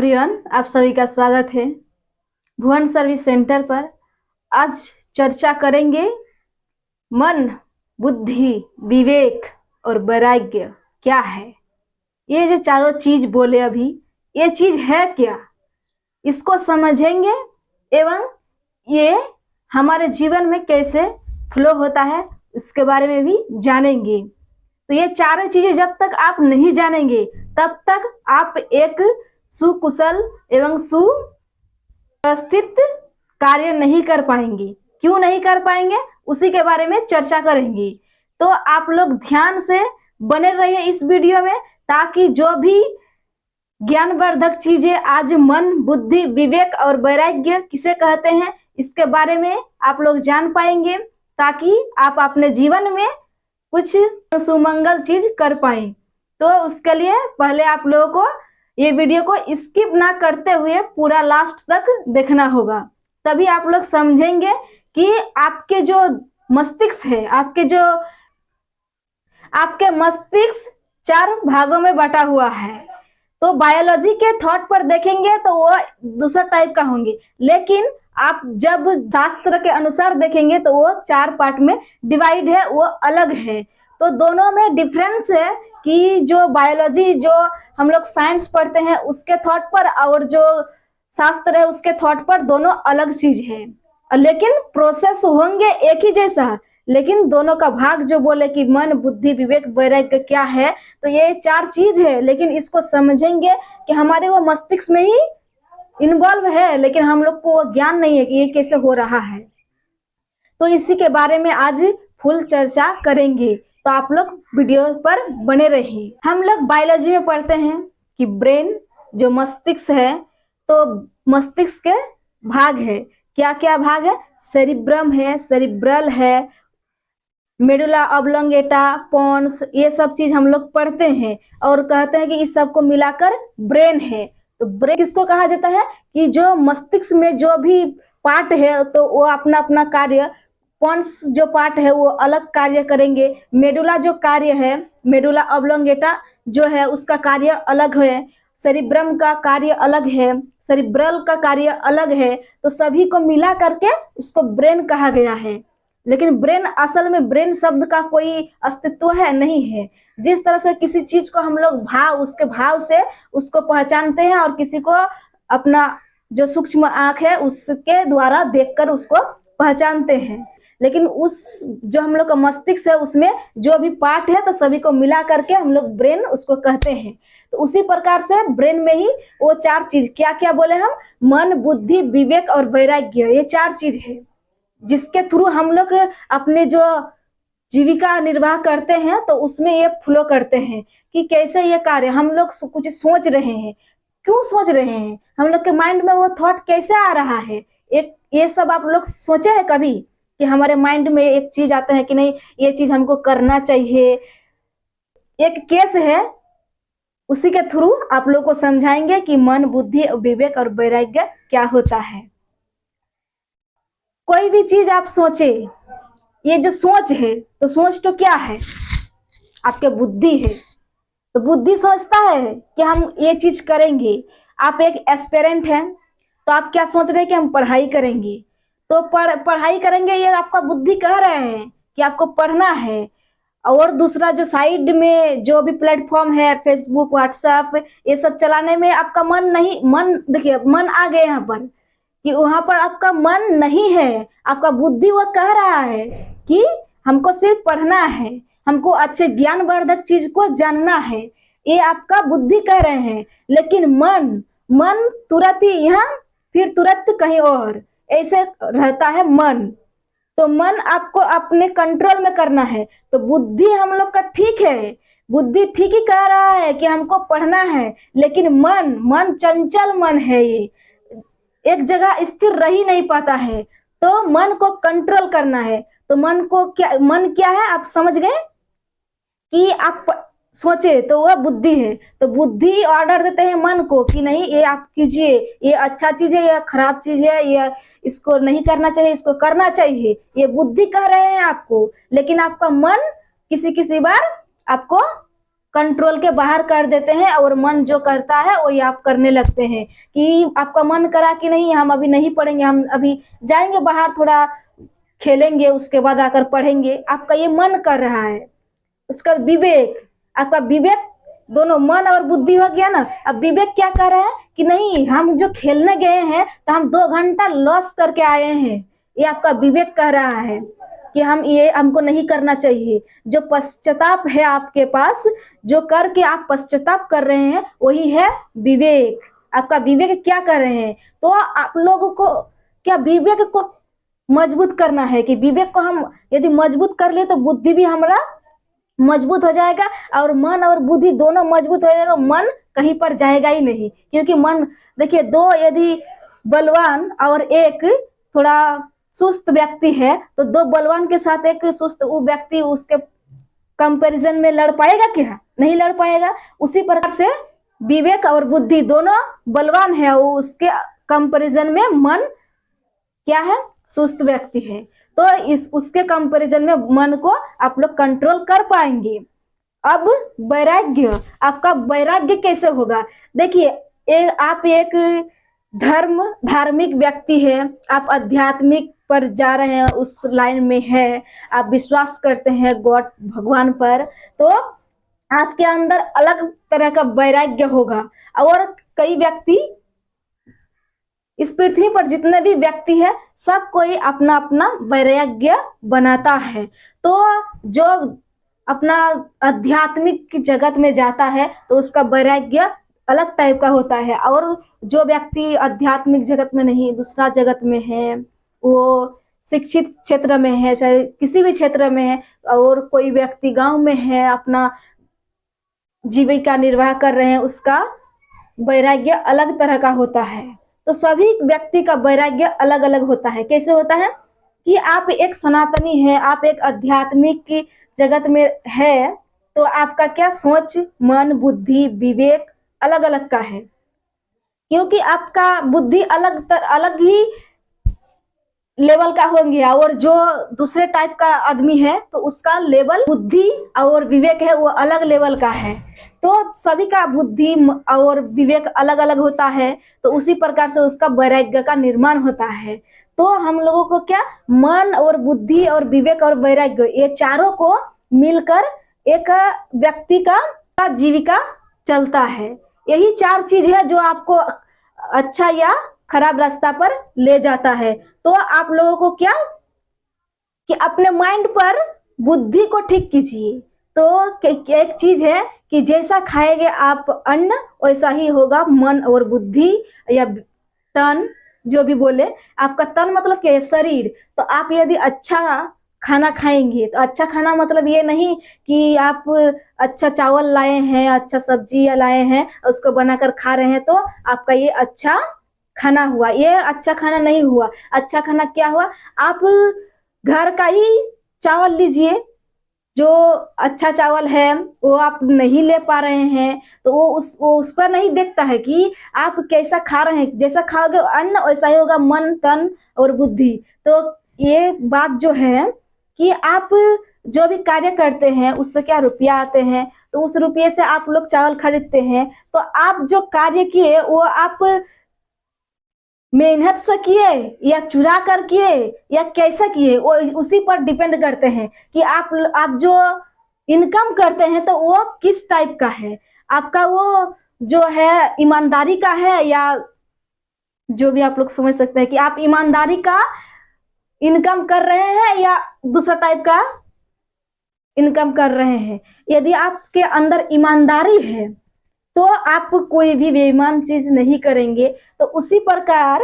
Everyone, आप सभी का स्वागत है भुवन सर्विस सेंटर पर। आज चर्चा करेंगे मन, बुद्धि, विवेक और वैराग्य क्या है। ये जो चारों चीज बोले अभी, ये चीज है क्या, इसको समझेंगे एवं ये हमारे जीवन में कैसे फ्लो होता है इसके बारे में भी जानेंगे। तो ये चारों चीजें जब तक आप नहीं जानेंगे तब तक आप एक सुकुशल एवं सुव्यवस्थित कार्य नहीं कर पाएंगे। क्यों नहीं कर पाएंगे, उसी के बारे में चर्चा करेंगे। तो आप लोग ध्यान से बने रहिए इस वीडियो में, ताकि जो भी ज्ञानवर्धक चीजें आज मन, बुद्धि, विवेक और वैराग्य किसे कहते हैं इसके बारे में आप लोग जान पाएंगे, ताकि आप अपने जीवन में कुछ सुमंगल चीज कर पाए। तो उसके लिए पहले आप लोगों को ये वीडियो को स्किप ना करते हुए पूरा लास्ट तक देखना होगा, तभी आप लोग समझेंगे कि आपके जो मस्तिष्क है, आपके मस्तिष्क 4 भागों में बटा हुआ है। तो बायोलॉजी के थॉट पर देखेंगे तो वो दूसरा टाइप का होंगे, लेकिन आप जब शास्त्र के अनुसार देखेंगे तो वो 4 पार्ट में डिवाइड है, वो अलग है। तो दोनों में डिफरेंस है कि जो बायोलॉजी, जो हम लोग साइंस पढ़ते हैं उसके थॉट पर, और जो शास्त्र है उसके थॉट पर, दोनों अलग चीज है। लेकिन प्रोसेस होंगे एक ही जैसा, लेकिन दोनों का भाग जो बोले कि मन, बुद्धि, विवेक, वैराग्य क्या है, तो ये 4 चीज है। लेकिन इसको समझेंगे कि हमारे वो मस्तिष्क में ही इन्वॉल्व है, लेकिन हम लोग को वो ज्ञान नहीं है कि ये कैसे हो रहा है। तो इसी के बारे में आज फुल चर्चा करेंगे, तो आप लोग वीडियो पर बने रहिए। हम लोग बायोलॉजी में पढ़ते हैं कि ब्रेन, जो मस्तिष्क है, तो मस्तिष्क के भाग है। क्या क्या भाग है? सेरिब्रम है, सेरिब्रल है, मेडुला ऑब्लोंगेटा, पोन्स, ये सब चीज हम लोग पढ़ते हैं और कहते हैं कि इस सब को मिलाकर ब्रेन है। तो ब्रेन किसको कहा जाता है कि जो मस्तिष्क में जो भी पार्ट है तो वो अपना अपना कार्य, पोन्स जो पार्ट है वो अलग कार्य करेंगे। मेडुला जो कार्य है, मेडुला ऑब्लोंगेटा जो है उसका कार्य अलग है, सेरिब्रम का कार्य अलग है, सेरिब्रल का कार्य अलग है। तो सभी को मिला करके उसको ब्रेन कहा गया है। लेकिन ब्रेन, असल में ब्रेन शब्द का कोई अस्तित्व है नहीं है। जिस तरह से किसी चीज को हम लोग भाव, उसके भाव से उसको पहचानते हैं, और किसी को अपना जो सूक्ष्म आंख है उसके द्वारा देखकर उसको पहचानते हैं। लेकिन उस जो हम लोग का मस्तिष्क है उसमें जो भी पार्ट है तो सभी को मिला करके हम लोग ब्रेन उसको कहते हैं। तो उसी प्रकार से ब्रेन में ही वो 4 चीज, क्या क्या बोले हम? मन, बुद्धि, विवेक और वैराग्य, ये 4 चीज है जिसके थ्रू हम लोग अपने जो जीविका निर्वाह करते हैं। तो उसमें ये फ्लो करते हैं कि कैसे ये कार्य हम लोग कुछ सोच रहे हैं, क्यों सोच रहे हैं, हम लोग के माइंड में वो थॉट कैसे आ रहा है। एक ये सब आप लोग सोचे हैं कभी कि हमारे माइंड में एक चीज आता है कि नहीं ये चीज हमको करना चाहिए? एक केस है, उसी के थ्रू आप लोग को समझाएंगे कि मन, बुद्धि, विवेक और वैराग्य क्या होता है। कोई भी चीज आप सोचे, ये जो सोच है, तो सोच तो क्या है? आपके बुद्धि है। तो बुद्धि सोचता है कि हम ये चीज करेंगे। आप एक एस्पिरेंट हैं, तो आप क्या सोच रहे हैं कि हम पढ़ाई करेंगे। तो पढ़ाई करेंगे, ये आपका बुद्धि कह रहे हैं कि आपको पढ़ना है। और दूसरा जो साइड में जो भी प्लेटफॉर्म है, फेसबुक, व्हाट्सएप, ये सब चलाने में आपका मन नहीं, मन देखिए, मन आ गए यहाँ पर कि वहां पर आपका मन नहीं है, आपका बुद्धि वो कह रहा है कि हमको सिर्फ पढ़ना है, हमको अच्छे ज्ञानवर्धक चीज को जानना है, ये आपका बुद्धि कह रहे हैं। लेकिन मन तुरंत ही यहाँ, फिर तुरंत कहीं और, ऐसे रहता है मन। तो मन आपको अपने कंट्रोल में करना है। तो बुद्धि हम लोग का ठीक है, बुद्धि ठीक ही कह रहा है कि हमको पढ़ना है, लेकिन मन चंचल मन है, ये एक जगह स्थिर रह ही नहीं पाता है। तो मन को कंट्रोल करना है। तो मन क्या है, आप समझ गए कि आप सोचे तो वह बुद्धि है। तो बुद्धि ऑर्डर देते हैं मन को कि नहीं ये आप कीजिए, ये अच्छा चीज है, ये खराब चीज है, ये इसको नहीं करना चाहिए, इसको करना चाहिए, ये बुद्धि कह रहे हैं आपको। लेकिन आपका मन किसी किसी बार आपको कंट्रोल के बाहर कर देते हैं और मन जो करता है वही आप करने लगते हैं। कि आपका मन करा कि नहीं हम अभी नहीं पढ़ेंगे, हम अभी जाएंगे बाहर थोड़ा खेलेंगे, उसके बाद आकर पढ़ेंगे, आपका ये मन कर रहा है। उसका विवेक, आपका विवेक, दोनों मन और बुद्धि हो गया ना। अब विवेक क्या कर रहा है कि नहीं हम जो खेलने गए हैं तो हम 2 घंटा लॉस करके आए हैं, ये आपका विवेक कह रहा है कि हम ये हमको नहीं करना चाहिए। जो पश्चाताप है आपके पास, जो करके आप पश्चाताप कर रहे हैं, वही है विवेक। आपका विवेक क्या कर रहे हैं, तो आप लोगों को क्या विवेक को मजबूत करना है कि विवेक को हम यदि मजबूत कर ले तो बुद्धि भी हमारा मजबूत हो जाएगा और मन और बुद्धि दोनों मजबूत हो जाएगा। मन कहीं पर जाएगा ही नहीं, क्योंकि मन देखिए, दो यदि बलवान और एक थोड़ा सुस्त व्यक्ति है तो 2 बलवान के साथ एक सुस्त वो व्यक्ति उसके कंपैरिजन में लड़ पाएगा क्या? नहीं लड़ पाएगा। उसी प्रकार से विवेक और बुद्धि दोनों बलवान है, वो उसके कंपैरिजन में मन क्या है, सुस्त व्यक्ति है। तो इस उसके कंपैरिजन में मन को आप लोग कंट्रोल कर पाएंगे। अब वैराग्य, आपका वैराग्य कैसे होगा? देखिए, आप एक धार्मिक व्यक्ति है, आप आध्यात्मिक पर जा रहे हैं, उस लाइन में है, आप विश्वास करते हैं गॉड भगवान पर, तो आपके अंदर अलग तरह का वैराग्य होगा। और कई व्यक्ति, इस पृथ्वी पर जितने भी व्यक्ति है सब कोई अपना अपना वैराग्य बनाता है। तो जो अपना आध्यात्मिक जगत में जाता है तो उसका वैराग्य अलग टाइप का होता है, और जो व्यक्ति आध्यात्मिक जगत में नहीं, दूसरा जगत में है, वो शिक्षित क्षेत्र में है, चाहे किसी भी क्षेत्र में है, और कोई व्यक्ति गांव में है, अपना जीविका निर्वाह कर रहे हैं, उसका वैराग्य अलग तरह का होता है। तो सभी व्यक्ति का वैराग्य अलग अलग होता है। कैसे होता है कि आप एक सनातनी है, आप एक आध्यात्मिक की जगत में है, तो आपका क्या सोच, मन, बुद्धि, विवेक अलग अलग का है, क्योंकि आपका बुद्धि अलग ही लेवल का होंगे, और जो दूसरे टाइप का आदमी है तो उसका लेवल बुद्धि और विवेक है वो अलग लेवल का है। तो सभी का बुद्धि और विवेक अलग अलग होता है, तो उसी प्रकार से उसका वैराग्य का निर्माण होता है। तो हम लोगों को क्या, मन और बुद्धि और विवेक और वैराग्य, ये चारों को मिलकर एक व्यक्ति का जीविका चलता है। यही 4 चीज है जो आपको अच्छा या खराब रास्ता पर ले जाता है। तो आप लोगों को क्या कि अपने माइंड पर बुद्धि को ठीक कीजिए। तो एक चीज है कि जैसा खाएंगे आप अन्न, वैसा ही होगा मन और बुद्धि या तन, जो भी बोले। आपका तन मतलब क्या है, शरीर। तो आप यदि अच्छा खाना खाएंगे, तो अच्छा खाना मतलब ये नहीं कि आप अच्छा चावल लाए हैं, अच्छा सब्जी लाए हैं, उसको बनाकर खा रहे हैं तो आपका ये अच्छा खाना हुआ। ये अच्छा खाना नहीं हुआ। अच्छा खाना क्या हुआ, आप घर का ही चावल लीजिए, जो अच्छा चावल है वो आप नहीं ले पा रहे हैं, तो वो उस पर नहीं देखता है कि आप कैसा खा रहे हैं। जैसा खाओगे अन्न वैसा ही होगा मन, तन और बुद्धि। तो ये बात जो है कि आप जो भी कार्य करते हैं उससे क्या रुपया आते हैं, तो उस रुपये से आप लोग चावल खरीदते हैं। तो आप जो कार्य किए वो आप मेहनत से किए या चुरा कर किए या कैसा किए, वो उसी पर डिपेंड करते हैं कि आप जो इनकम करते हैं तो वो किस टाइप का है। आपका वो जो है ईमानदारी का है, या जो भी आप लोग समझ सकते हैं कि आप ईमानदारी का इनकम कर रहे हैं या दूसरा टाइप का इनकम कर रहे हैं। यदि आपके अंदर ईमानदारी है तो आप कोई भी बेईमान चीज नहीं करेंगे। तो उसी प्रकार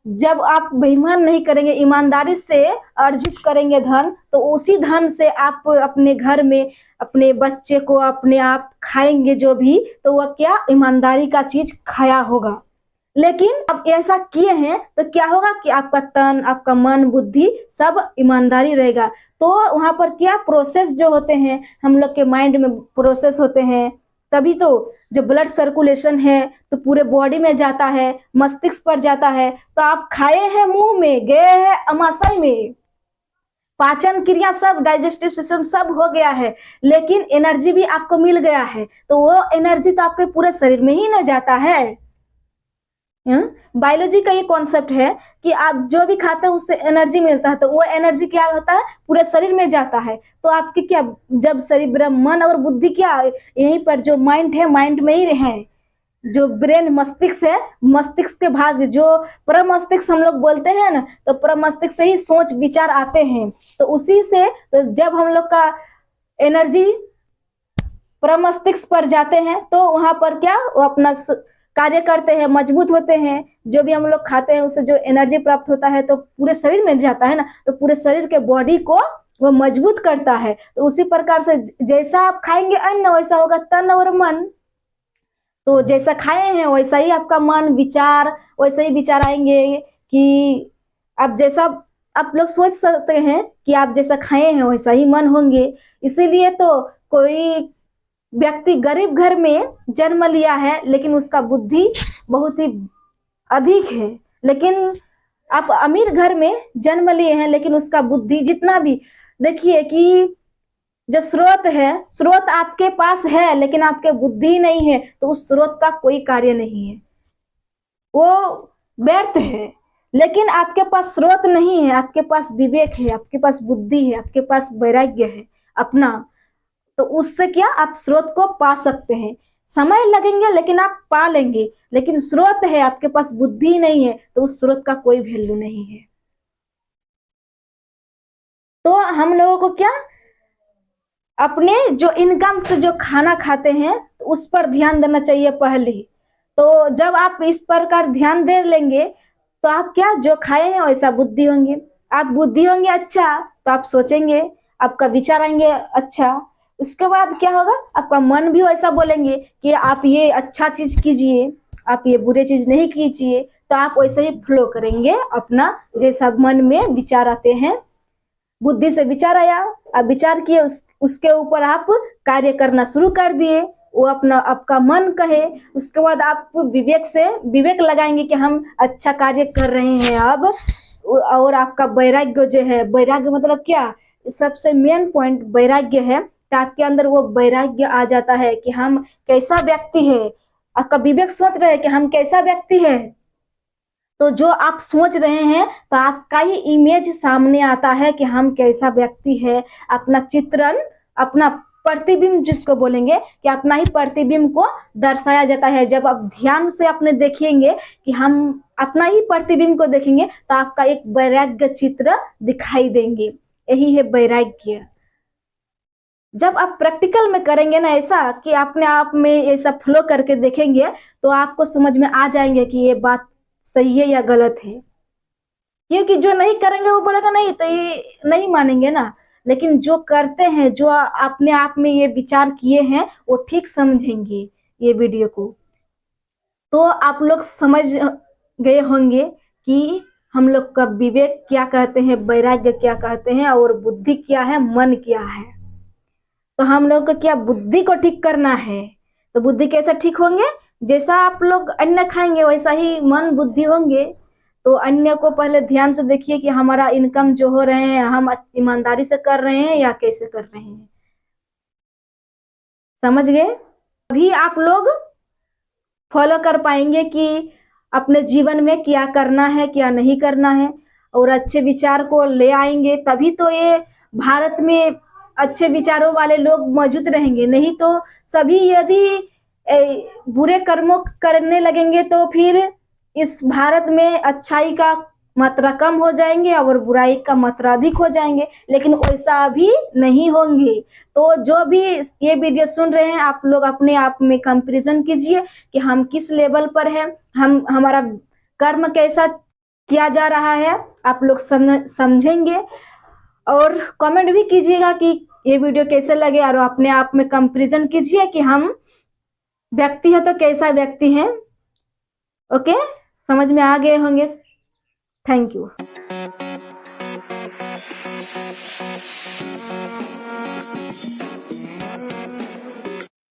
जब आप बेईमान नहीं करेंगे, ईमानदारी से अर्जित करेंगे धन, तो उसी धन से आप अपने घर में अपने बच्चे को अपने आप खाएंगे जो भी, तो वह क्या, ईमानदारी का चीज खाया होगा। लेकिन अब ऐसा किए हैं तो क्या होगा कि आपका तन, आपका मन, बुद्धि सब ईमानदारी रहेगा। तो वहां पर क्या प्रोसेस जो होते हैं हम लोग के माइंड में प्रोसेस होते हैं, तभी तो जो ब्लड सर्कुलेशन है तो पूरे बॉडी में जाता है, मस्तिष्क पर जाता है। तो आप खाए हैं मुंह में, गए हैं अमाशय में, पाचन क्रिया सब, डाइजेस्टिव सिस्टम सब हो गया है, लेकिन एनर्जी भी आपको मिल गया है, तो वो एनर्जी तो आपके पूरे शरीर में ही न जाता है। बायोलॉजी का ये कॉन्सेप्ट है कि आप जो भी खाते हैं उससे एनर्जी मिलता है, तो वो एनर्जी क्या होता है, पूरे शरीर में जाता है। तो आपके क्या, जब शरीर, मन और बुद्धि क्या, यहीं पर जो माइंड है, माइंड में ही है। जो ब्रेन, मस्तिष्क है, मस्तिष्क के भाग जो प्रमस्तिष्क हम लोग बोलते हैं ना, तो प्रमस्तिष्क से ही सोच विचार आते हैं। तो उसी से, तो जब हम लोग का एनर्जी प्रमस्तिष्क पर जाते हैं तो वहां पर क्या, वो अपना कार्य करते हैं, मजबूत होते हैं। जो भी हम लोग खाते हैं उससे जो एनर्जी प्राप्त होता है तो पूरे शरीर में जाता है ना, तो पूरे शरीर के बॉडी को वो मजबूत करता है। तो उसी प्रकार से जैसा आप खाएंगे अन्न, वैसा होगा तन और मन। तो जैसा खाए हैं वैसा ही आपका मन, विचार वैसे ही विचार आएंगे। कि आप जैसा, आप लोग सोच सकते हैं कि आप जैसा खाए हैं वैसा ही मन होंगे। इसीलिए तो कोई व्यक्ति गरीब घर में जन्म लिया है लेकिन उसका बुद्धि बहुत ही अधिक है, लेकिन आप अमीर घर में जन्म लिए हैं लेकिन उसका बुद्धि जितना भी, देखिए कि जो स्रोत है, स्रोत आपके पास है लेकिन आपके बुद्धि नहीं है, तो उस स्रोत का कोई कार्य नहीं है, वो व्यर्थ है। लेकिन आपके पास स्रोत नहीं है, आपके पास विवेक है, आपके पास बुद्धि है, आपके पास वैराग्य है अपना, तो उससे क्या आप स्रोत को पा सकते हैं। समय लगेंगे लेकिन आप पा लेंगे। लेकिन स्रोत है, आपके पास बुद्धि नहीं है, तो उस स्रोत का कोई वैल्यू नहीं है। तो हम लोगों को क्या, अपने जो इनकम से जो खाना खाते हैं तो उस पर ध्यान देना चाहिए पहले। तो जब आप इस प्रकार ध्यान दे लेंगे तो आप क्या, जो खाए हैं वैसा बुद्धि होंगे। आप बुद्धि होंगे अच्छा, तो आप सोचेंगे, आपका विचार आएंगे अच्छा। उसके बाद क्या होगा, आपका मन भी वैसा बोलेंगे कि आप ये अच्छा चीज कीजिए, आप ये बुरे चीज नहीं कीजिए। तो आप वैसे ही फ्लो करेंगे अपना, जैसा मन में विचार आते हैं। बुद्धि से विचार आया, आप विचार किए, उसके ऊपर आप कार्य करना शुरू कर दिए, वो अपना आपका मन कहे। उसके बाद आप विवेक से विवेक लगाएंगे कि हम अच्छा कार्य कर रहे हैं अब। और आपका वैराग्य जो है, वैराग्य मतलब क्या, सबसे मेन पॉइंट वैराग्य है। तो आपके अंदर वो वैराग्य आ जाता है कि हम कैसा व्यक्ति है। आपका विवेक सोच रहे हैं कि हम कैसा व्यक्ति है, तो जो आप सोच रहे हैं तो आपका ही इमेज सामने आता है कि हम कैसा व्यक्ति है। अपना चित्रण, अपना प्रतिबिंब जिसको बोलेंगे, कि अपना ही प्रतिबिंब को दर्शाया जाता है। जब आप ध्यान से अपने देखेंगे कि हम अपना ही प्रतिबिंब को देखेंगे तो आपका एक वैराग्य चित्र दिखाई देंगे। यही है वैराग्य। जब आप प्रैक्टिकल में करेंगे ना ऐसा, कि अपने आप में ऐसा फ्लो करके देखेंगे, तो आपको समझ में आ जाएंगे कि ये बात सही है या गलत है। क्योंकि जो नहीं करेंगे वो बोलेगा नहीं, तो ये नहीं मानेंगे ना। लेकिन जो करते हैं, जो अपने आप में ये विचार किए हैं, वो ठीक समझेंगे ये वीडियो को। तो आप लोग समझ गए होंगे कि हम लोग का विवेक क्या कहते हैं, वैराग्य क्या कहते हैं, और बुद्धि क्या है, मन क्या है। तो हम लोग को क्या, बुद्धि को ठीक करना है। तो बुद्धि कैसे ठीक होंगे, जैसा आप लोग अन्न खाएंगे वैसा ही मन बुद्धि होंगे। तो अन्य को पहले ध्यान से देखिए कि हमारा इनकम जो हो रहे हैं, हम ईमानदारी से कर रहे हैं या कैसे कर रहे हैं। समझ गए? अभी आप लोग फॉलो कर पाएंगे कि अपने जीवन में क्या करना है, क्या नहीं करना है, और अच्छे विचार को ले आएंगे, तभी तो ये भारत में अच्छे विचारों वाले लोग मौजूद रहेंगे। नहीं तो सभी यदि बुरे कर्मों करने लगेंगे तो फिर इस भारत में अच्छाई का मात्रा कम हो जाएंगे और बुराई का मात्रा अधिक हो जाएंगे। लेकिन वैसा अभी नहीं होंगे। तो जो भी ये वीडियो सुन रहे हैं, आप लोग अपने आप में कंपैरिजन कीजिए कि हम किस लेवल पर हैं, हमारा कर्म कैसा किया जा रहा है, आप लोग समझेंगे। और कमेंट भी कीजिएगा कि ये वीडियो कैसे लगे, और अपने आप में कंपैरिजन कीजिए कि हम व्यक्ति है तो कैसा व्यक्ति है। ओके, समझ में आ गए होंगे। Thank you.